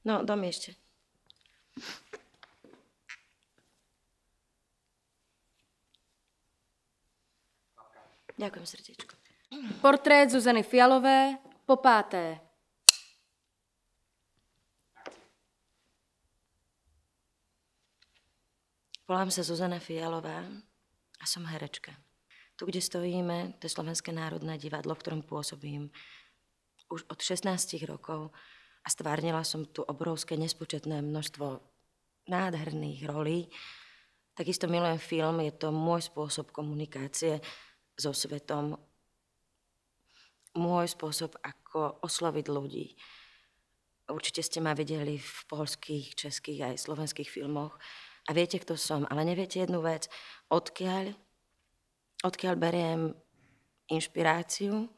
No, dom ešte. Ďakujem, srdiečko. Portrét Zuzany Fialové, po 5. Volám sa Zuzana Fialová a som herečka. Tu, kde stojíme, to je Slovenské národné divadlo, v ktorom pôsobím už od 16 rokov a stvárnila som tu obrovské, nespočetné množstvo nádherných rolí. Takisto milujem film, je to môj spôsob komunikácie so svetom, môj spôsob, ako osloviť ľudí. Určite ste ma videli v poľských, českých aj slovenských filmoch a viete, kto som, ale neviete jednu vec, odkiaľ beriem inšpiráciu,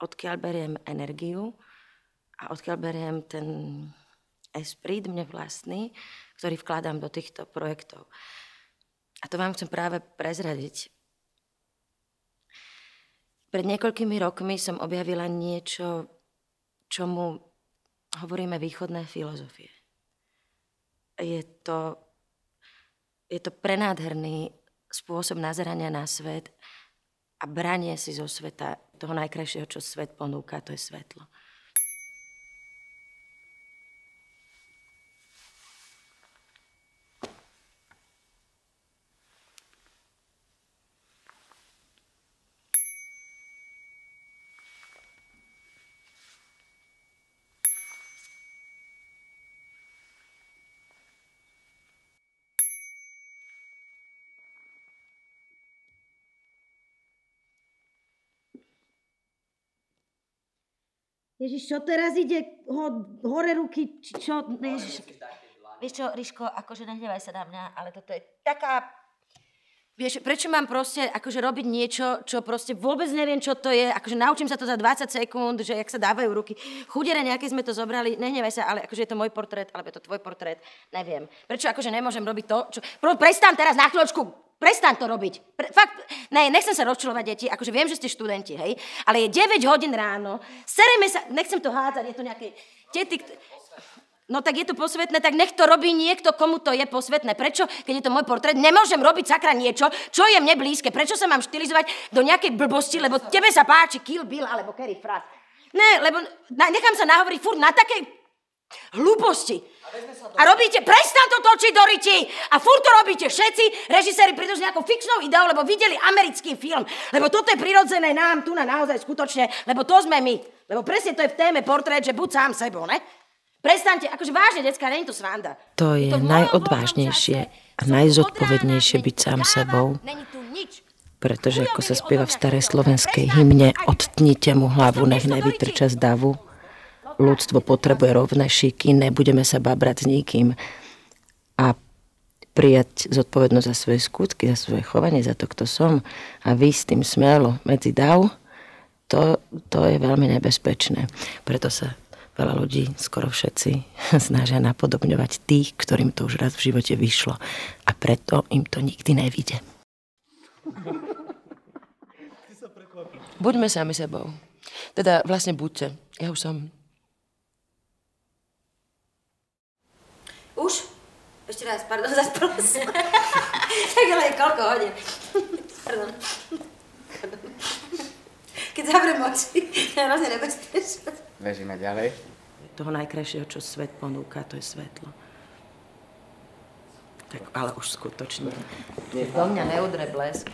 odkiaľ beriem energiu a odkiaľ beriem ten esprit mne vlastný, ktorý vkladám do týchto projektov. A to vám chcem práve prezradiť. Pred niekoľkými rokmi som objavila niečo, čomu hovoríme východné filozofie. Je to prenádherný spôsob nazerania na svet a branie si zo sveta toho najkrajšieho, čo svet ponúka, to je svetlo. Ježiš, čo teraz ide? Hore ruky, či čo? Ježiš. Vieš čo, Ríško, akože nehnevaj sa na mňa, ale toto je taká... Vieš, prečo mám proste akože robiť niečo, čo proste vôbec neviem, čo to je, akože naučím sa to za 20 sekúnd, že jak sa dávajú ruky. Chudere nejaké sme to zobrali, nehnevaj sa, ale akože je to môj portrét, alebo je to tvoj portrét, neviem. Prečo akože nemôžem robiť to, čo... Prestaň teraz na chvíľočku! Prestaň to robiť. Fakt, nechcem sa rozčulovať, deti, akože viem, že ste študenti, hej, ale je 9 hodín ráno, sereme sa, nechcem to hádzať, je to nejaké tety, no tak je to posvetné, tak nech to robí niekto, komu to je posvetné. Prečo, keď je to môj portrét, nemôžem robiť sakra niečo, čo je mne blízke? Prečo sa mám štilizovať do nejakej blbosti, lebo tebe sa páči Kill Bill alebo Carrie Frass? Ne, lebo nechám sa nahovoriť furt na takej hlúposti. A robíte, prestan to točiť do ryti! A furt to robíte všetci, režiséri prídu s nejakou fixnou ideou, lebo videli americký film. Lebo toto je prirodzené nám, tu na naozaj skutočne, lebo to sme my. Lebo presne to je v téme portrét, že buď sám sebou, ne? Prestaňte, akože vážne, decka, nie je to sranda. To je najodvážnejšie a najzodpovednejšie byť sám sebou. Pretože ako sa spieva v starej slovenskej hymne, odtnite mu hlavu, nech nevytrča z davu. Ľudstvo potrebuje rovné šiky, nebudeme sa babrať s nikým. A prijať zodpovednosť za svoje skutky, za svoje chovanie, za to, kto som a výjsť tým smelo medzi dav, to je veľmi nebezpečné. Preto sa veľa ľudí, skoro všetci, snažia napodobňovať tých, ktorým to už raz v živote vyšlo. A preto im to nikdy nevyjde. Buďme sami sebou. Teda vlastne buďte. Ja už som. Už? Ešte raz, pardon, zaspala som. Tak ale je koľko hodín. Pardon. Keď zavriem oči, je hrozne nebezpečné. Ležíme ďalej. Toho najkrajšieho, čo svet ponúka, to je svetlo. Tak, ale už skutočne. Do mňa neudre blesk.